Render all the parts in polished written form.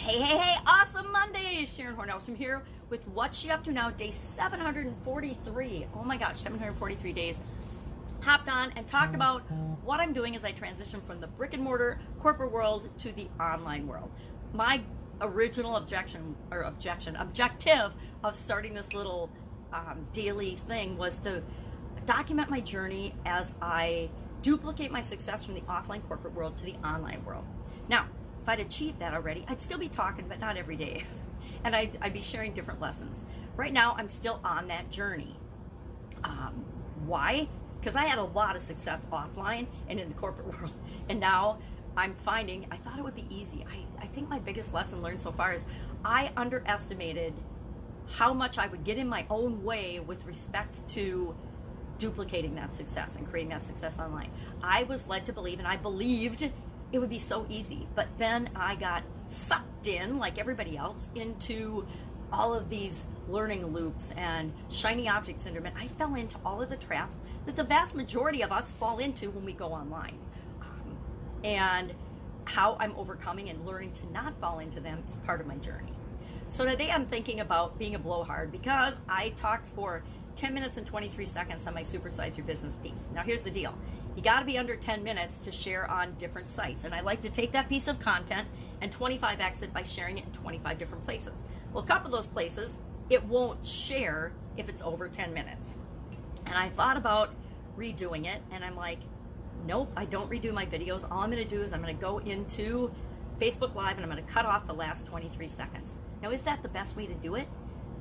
Hey, awesome Monday. Sharon Horne-Ellstrom here with What's She Up To Now, day 743. Oh my gosh, 743 days. Hopped on and talked about what I'm doing as I transition from the brick and mortar corporate world to the online world. My original objective of starting this little daily thing was to document my journey as I duplicate my success from the offline corporate world to the online world. Now, if I'd achieved that already, I'd still be talking, but not every day. And I'd be sharing different lessons. Right now, I'm still on that journey. Why? Because I had a lot of success offline and in the corporate world. And now I'm finding, I thought it would be easy. I think my biggest lesson learned so far is I underestimated how much I would get in my own way with respect to duplicating that success and creating that success online. I was led to believe, and I believed it would be so easy, but then I got sucked in, like everybody else, into all of these learning loops and shiny object syndrome, and I fell into all of the traps that the vast majority of us fall into when we go online. And how I'm overcoming and learning to not fall into them is part of my journey. So today I'm thinking about being a blowhard because I talked for 10 minutes and 23 seconds on my Supersize Your Business piece. Now here's the deal. You gotta be under 10 minutes to share on different sites. And I like to take that piece of content and 25x it by sharing it in 25 different places. Well, a couple of those places, it won't share if it's over 10 minutes. And I thought about redoing it, and I'm like, nope, I don't redo my videos. All I'm gonna do is I'm gonna go into Facebook Live and I'm gonna cut off the last 23 seconds. Now, is that the best way to do it?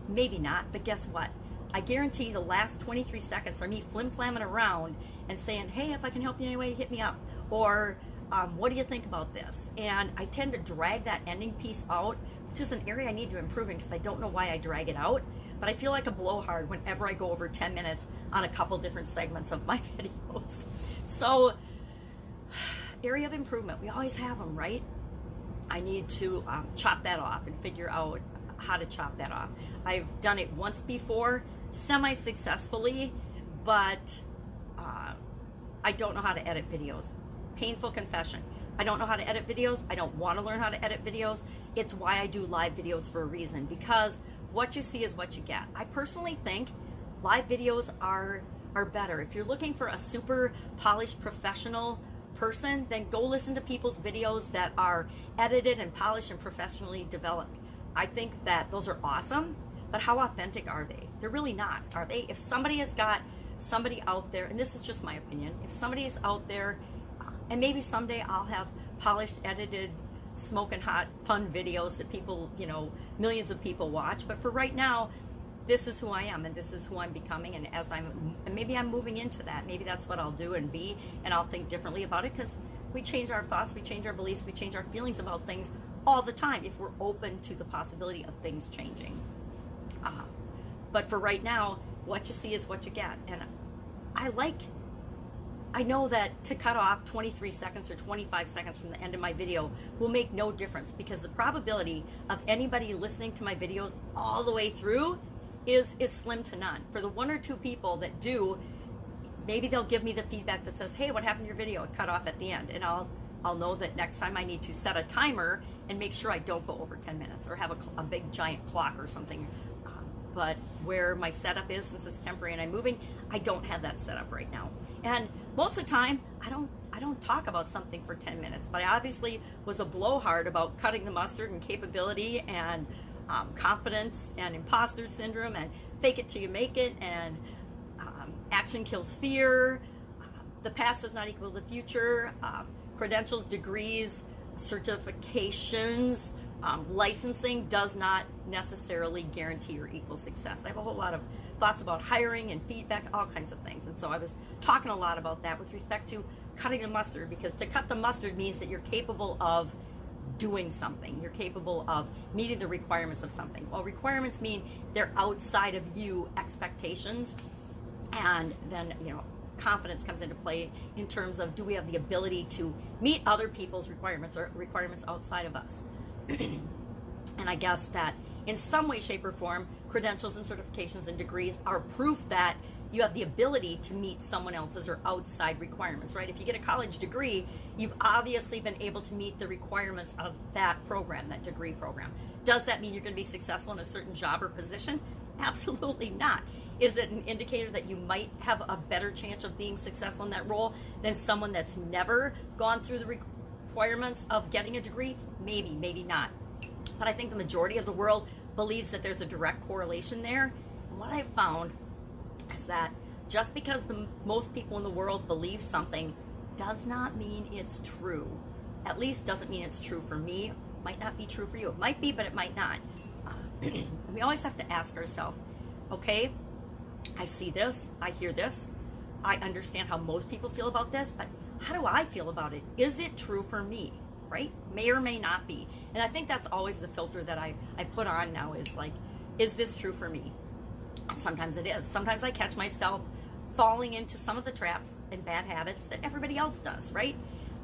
Maybe not, but guess what? I guarantee the last 23 seconds are me flim-flamming around and saying, hey, if I can help you in any way, hit me up. Or what do you think about this? And I tend to drag that ending piece out, which is an area I need to improve in because I don't know why I drag it out. But I feel like a blowhard whenever I go over 10 minutes on a couple different segments of my videos. So, area of improvement, we always have them, right? I need to chop that off and figure out how to chop that off. I've done it once before, semi-successfully, but I don't know how to edit videos. Painful confession. I don't know how to edit videos. I don't want to learn how to edit videos. It's why I do live videos for a reason, because what you see is what you get. I personally think live videos are better. If you're looking for a super polished professional person, then go listen to people's videos that are edited and polished and professionally developed. I think that those are awesome, but how authentic are they? They're really not, are they? If somebody has got somebody out there, and this is just my opinion, if somebody is out there, and maybe someday I'll have polished, edited, smoking hot, fun videos that people, millions of people watch, but for right now, this is who I am, and this is who I'm becoming, and maybe I'm moving into that. Maybe that's what I'll do and be, and I'll think differently about it, because we change our thoughts, we change our beliefs, we change our feelings about things all the time if we're open to the possibility of things changing. But for right now, what you see is what you get. And I know that to cut off 23 seconds or 25 seconds from the end of my video will make no difference, because the probability of anybody listening to my videos all the way through is slim to none. For the one or two people that do, maybe they'll give me the feedback that says, hey, what happened to your video? It cut off at the end. And I'll know that next time I need to set a timer and make sure I don't go over 10 minutes or have a big giant clock or something. But where my setup is, since it's temporary and I'm moving, I don't have that set up right now. And most of the time, I don't talk about something for 10 minutes, but I obviously was a blowhard about cutting the mustard and capability and confidence and imposter syndrome and fake it till you make it, and action kills fear, the past does not equal the future, credentials, degrees, certifications, licensing does not necessarily guarantee or equal success. I have a whole lot of thoughts about hiring and feedback, all kinds of things. And so I was talking a lot about that with respect to cutting the mustard, because to cut the mustard means that you're capable of doing something. You're capable of meeting the requirements of something. Well, requirements mean they're outside of you expectations. And then, confidence comes into play in terms of, do we have the ability to meet other people's requirements or requirements outside of us? And I guess that in some way, shape, or form, credentials and certifications and degrees are proof that you have the ability to meet someone else's or outside requirements, right? If you get a college degree, you've obviously been able to meet the requirements of that program, that degree program. Does that mean you're going to be successful in a certain job or position? Absolutely not. Is it an indicator that you might have a better chance of being successful in that role than someone that's never gone through the requirements of getting a degree? Maybe, maybe not. But I think the majority of the world believes that there's a direct correlation there. And what I've found is that just because most people in the world believe something does not mean it's true. At least doesn't mean it's true for me. Might not be true for you. It might be, but it might not. We always have to ask ourselves, okay, I see this, I hear this, I understand how most people feel about this, but how do I feel about it? Is it true for me? Right? May or may not be. And I think that's always the filter that I put on now is like, is this true for me? And sometimes it is. Sometimes I catch myself falling into some of the traps and bad habits that everybody else does, right?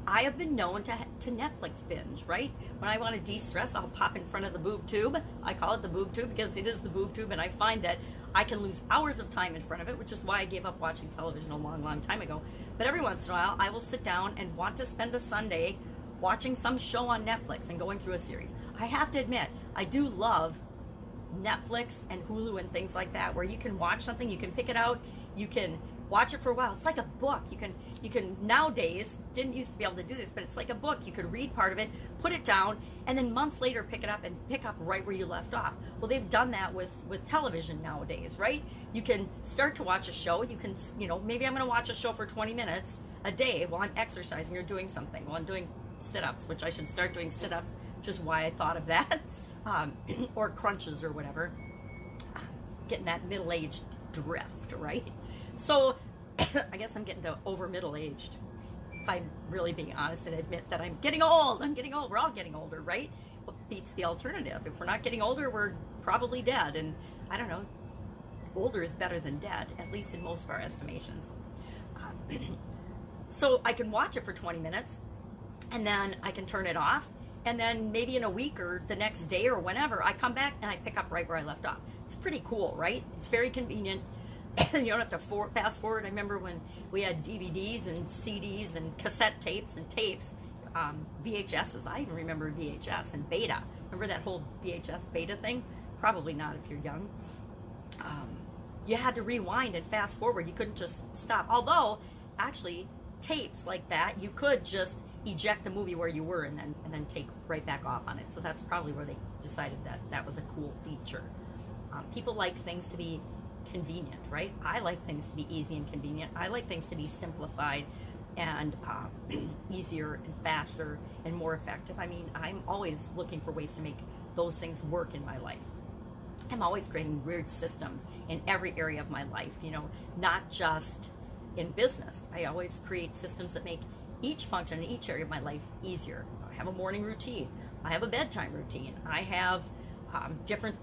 I have been known to Netflix binge, right? When I want to de-stress, I'll pop in front of the boob tube. I call it the boob tube because it is the boob tube, and I find that I can lose hours of time in front of it, which is why I gave up watching television a long, long time ago. But every once in a while, I will sit down and want to spend a Sunday watching some show on Netflix and going through a series. I have to admit, I do love Netflix and Hulu and things like that, where you can watch something, you can pick it out, you can watch it for a while. It's like a book. You can nowadays, didn't used to be able to do this, but it's like a book. You could read part of it, put it down, and then months later pick it up and pick up right where you left off. Well, they've done that with television nowadays, right? You can start to watch a show. You can, maybe I'm going to watch a show for 20 minutes a day while I'm exercising or doing something, while I'm doing sit-ups, which I should start doing sit-ups, which is why I thought of that, or crunches or whatever. Getting that middle-aged drift, right? So I guess I'm getting to over middle-aged, if I'm really being honest and admit that I'm getting old. We're all getting older, right? What beats the alternative? If we're not getting older, we're probably dead. And I don't know, older is better than dead, at least in most of our estimations. So I can watch it for 20 minutes, and then I can turn it off. And then maybe in a week or the next day or whenever, I come back and I pick up right where I left off. It's pretty cool, right? It's very convenient. You don't have to fast forward. I remember when we had DVDs and CDs and cassette tapes and tapes, VHSs. I even remember VHS and beta. Remember that whole VHS beta thing? Probably not if you're young. You had to rewind and fast forward. You couldn't just stop. Although, actually, tapes like that, you could just eject the movie where you were and then take right back off on it. So that's probably where they decided that that was a cool feature. People like things to be convenient, right? I like things to be easy and convenient. I like things to be simplified and easier and faster and more effective. I mean, I'm always looking for ways to make those things work in my life. I'm always creating weird systems in every area of my life, not just in business. I always create systems that make each function in each area of my life easier. I have a morning routine. I have a bedtime routine. I have different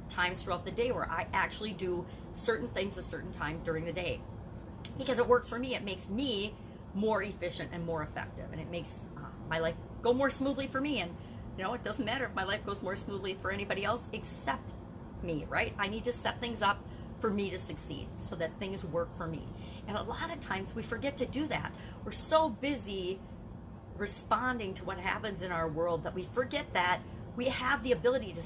times throughout the day where I actually do certain things a certain time during the day. Because it works for me, it makes me more efficient and more effective, and it makes my life go more smoothly for me. And it doesn't matter if my life goes more smoothly for anybody else except me, right? I need to set things up for me to succeed so that things work for me. And a lot of times we forget to do that. We're so busy responding to what happens in our world that we forget that we have the ability to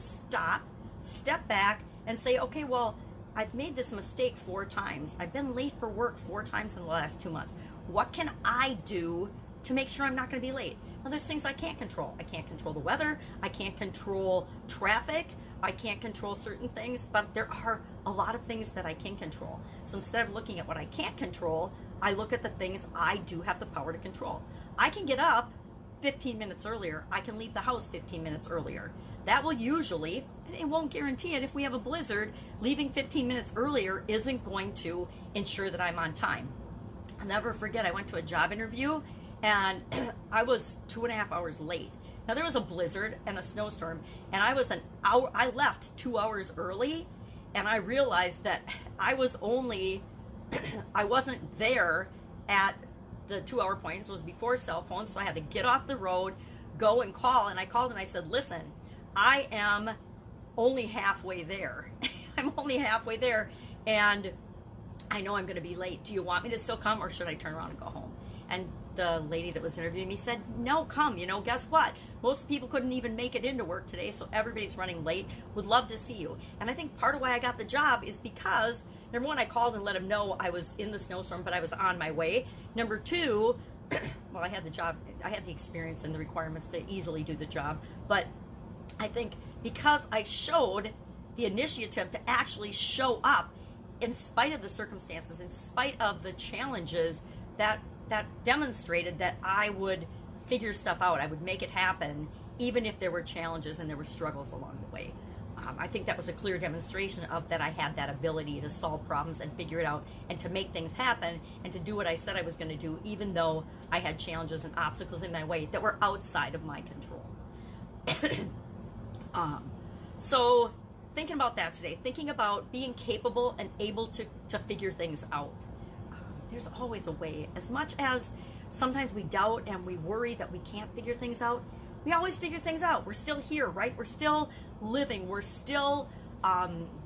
step back and say, okay, well, I've made this mistake 4 times. I've been late for work 4 times in the last 2 months. What can I do to make sure I'm not going to be late? Well, there's things I can't control. I can't control the weather. I can't control traffic. I can't control certain things, but there are a lot of things that I can control. So instead of looking at what I can't control, I look at the things I do have the power to control. I can get up 15 minutes earlier. I can leave the house 15 minutes earlier. That will usually, and it won't guarantee it, if we have a blizzard, leaving 15 minutes earlier isn't going to ensure that I'm on time. I'll never forget, I went to a job interview and I was 2.5 hours late. Now there was a blizzard and a snowstorm, and I left 2 hours early, and I realized that I wasn't there at the 2 hour point. It was before cell phones, so I had to get off the road, go and call, and I called and I said, listen, I am only halfway there. I'm only halfway there, and I know I'm going to be late. Do you want me to still come, or should I turn around and go home? And the lady that was interviewing me said, no, come. You know, guess what? Most people couldn't even make it into work today, so everybody's running late. Would love to see you. And I think part of why I got the job is because, number one, I called and let them know I was in the snowstorm, but I was on my way. Number two, well, I had the job, I had the experience and the requirements to easily do the job. But I think because I showed the initiative to actually show up in spite of the circumstances, in spite of the challenges, that demonstrated that I would figure stuff out. I would make it happen, even if there were challenges and there were struggles along the way. I think that was a clear demonstration of that I had that ability to solve problems and figure it out and to make things happen and to do what I said I was going to do, even though I had challenges and obstacles in my way that were outside of my control. So thinking about that today, thinking about being capable and able to figure things out. There's always a way. As much as sometimes we doubt and we worry that we can't figure things out, we always figure things out. We're still here, right? We're still living. We're still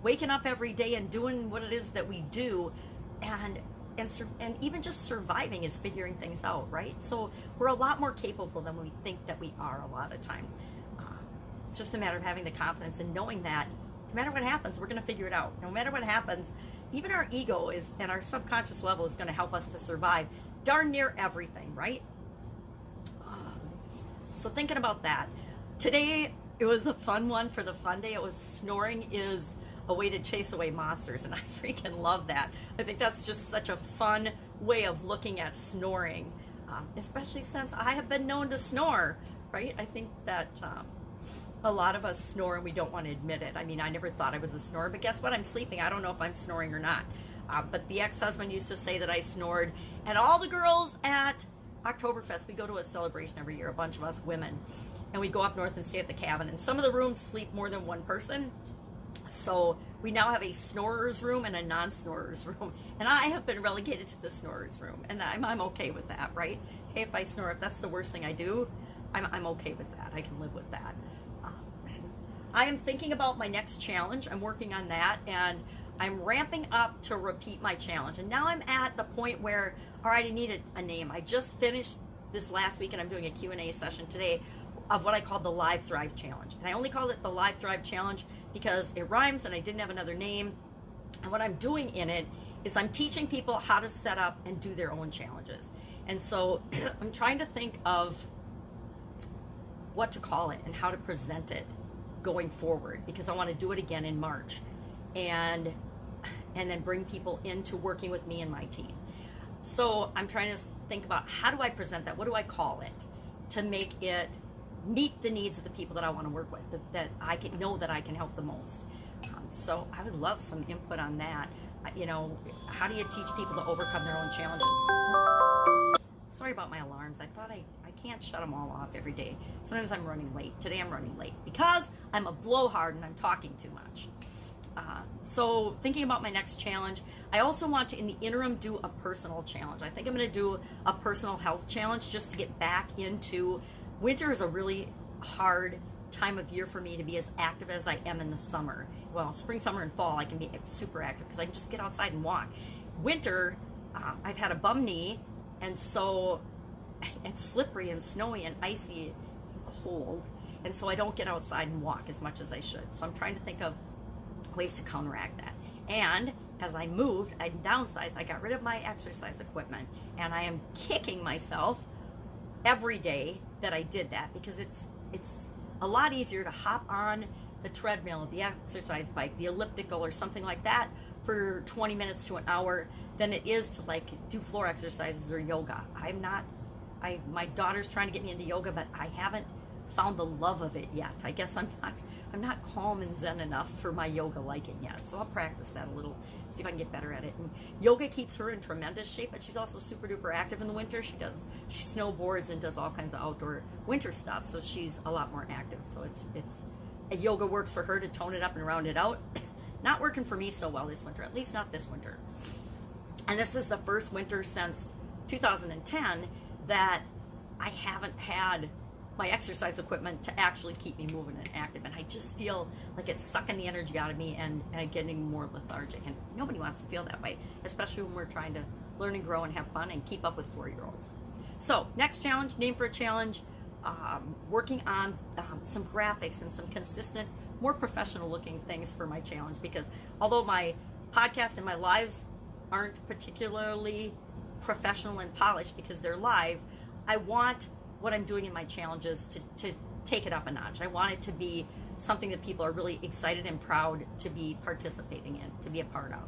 waking up every day and doing what it is that we do. And even just surviving is figuring things out, right? So we're a lot more capable than we think that we are a lot of times. It's just a matter of having the confidence and knowing that no matter what happens, we're going to figure it out. No matter what happens, even our ego is, and our subconscious level is going to help us to survive darn near everything, right? So thinking about that, today it was a fun one for the fun day. It was snoring is a way to chase away monsters, and I freaking love that. I think that's just such a fun way of looking at snoring, especially since I have been known to snore, right? I think that a lot of us snore and we don't want to admit it. I mean, I never thought I was a snorer, but guess what? I'm sleeping. I don't know if I'm snoring or not. But the ex-husband used to say that I snored. And all the girls at Oktoberfest, we go to a celebration every year, a bunch of us women, and we go up north and stay at the cabin. And some of the rooms sleep more than one person. So we now have a snorer's room and a non-snorer's room. And I have been relegated to the snorer's room. And I'm okay with that, right? Hey, if I snore, if that's the worst thing I do, I'm okay with that. I can live with that. I am thinking about my next challenge. I'm working on that, and I'm ramping up to repeat my challenge. And now I'm at the point where, all right, I need a name. I just finished this last week, and I'm doing a Q&A session today of what I call the Live Thrive Challenge. And I only called it the Live Thrive Challenge because it rhymes and I didn't have another name. And what I'm doing in it is I'm teaching people how to set up and do their own challenges. And so I'm trying to think of what to call it and how to present it going forward, because I want to do it again in March and then bring people into working with me and my team. So I'm trying to think about how do I present that? What do I call it to make it meet the needs of the people that I want to work with, that I can know that I can help the most. So I would love some input on that. You know, how do you teach people to overcome their own challenges? Sorry about my alarms. I thought I can't shut them all off every day. Sometimes I'm running late. Today I'm running late because I'm a blowhard and I'm talking too much. So thinking about my next challenge, I also want to, in the interim, do a personal challenge. I think I'm going to do a personal health challenge just to get back into, winter is a really hard time of year for me to be as active as I am in the summer. Well, spring, summer, and fall, I can be super active because I can just get outside and walk. Winter, I've had a bum knee, and so it's slippery and snowy and icy and cold, and so I don't get outside and walk as much as I should. So I'm trying to think of ways to counteract that. And as I moved, I downsized. I got rid of my exercise equipment, and I am kicking myself every day that I did that, because it's a lot easier to hop on the treadmill, the exercise bike, the elliptical, or something like that for 20 minutes to an hour than it is to like do floor exercises or yoga. My daughter's trying to get me into yoga, but I haven't found the love of it yet. I guess I'm not calm and zen enough for my yoga liking yet. So I'll practice that a little, see if I can get better at it. And yoga keeps her in tremendous shape, but she's also super duper active in the winter. She snowboards and does all kinds of outdoor winter stuff, so she's a lot more active. So yoga works for her to tone it up and round it out. Not working for me so well this winter, at least not this winter. And this is the first winter since 2010 that I haven't had my exercise equipment to actually keep me moving and active. And I just feel like it's sucking the energy out of me and getting more lethargic. And nobody wants to feel that way, especially when we're trying to learn and grow and have fun and keep up with 4-year-olds. So next challenge, name for a challenge, working on some graphics and some consistent, more professional looking things for my challenge, because although my podcast and my lives aren't particularly professional and polished because they're live, I want what I'm doing in my challenges to take it up a notch. I want it to be something that people are really excited and proud to be participating in, to be a part of.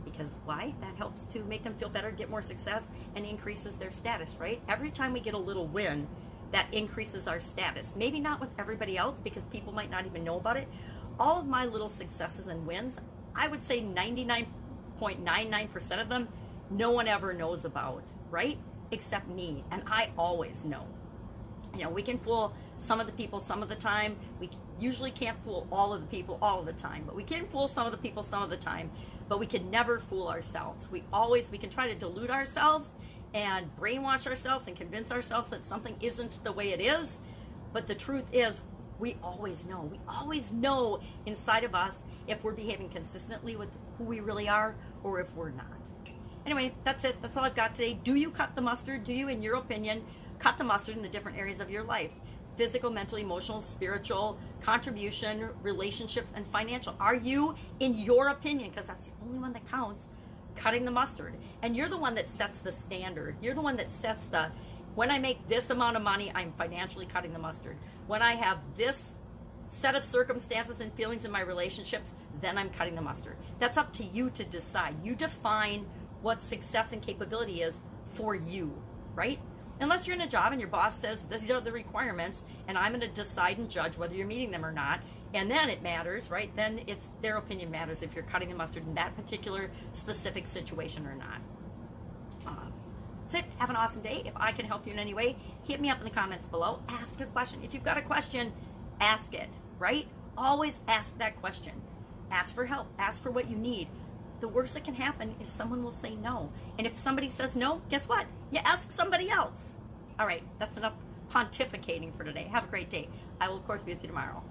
Because why? That helps to make them feel better, get more success, and increases their status, right? Every time we get a little win, that increases our status. Maybe not with everybody else, because people might not even know about it. All of my little successes and wins, I would say 99.99% of them, no one ever knows about, right? Except me, and I always know. You know, we can fool some of the people some of the time. We usually can't fool all of the people all of the time, but we can fool some of the people some of the time, but we can never fool ourselves. We can try to delude ourselves and brainwash ourselves and convince ourselves that something isn't the way it is, but the truth is, we always know. We always know inside of us if we're behaving consistently with who we really are or if we're not. Anyway, that's it. That's all I've got today. Do you cut the mustard? Do you, in your opinion, cut the mustard in the different areas of your life? Physical, mental, emotional, spiritual, contribution, relationships, and financial. Are you, in your opinion, because that's the only one that counts, cutting the mustard? And you're the one that sets the standard. You're the one that sets the, when I make this amount of money, I'm financially cutting the mustard. When I have this set of circumstances and feelings in my relationships, then I'm cutting the mustard. That's up to you to decide. You define what success and capability is for you, right? Unless you're in a job and your boss says these are the requirements and I'm going to decide and judge whether you're meeting them or not, and then it matters, right? Then it's their opinion matters if you're cutting the mustard in that particular specific situation or not. That's it. Have an awesome day. If I can help you in any way, hit me up in the comments below. Ask a question. If you've got a question, ask it, right? Always ask that question. Ask for help. Ask for what you need. The worst that can happen is someone will say no. And if somebody says no, guess what? You ask somebody else. All right, that's enough pontificating for today. Have a great day. I will, of course, be with you tomorrow.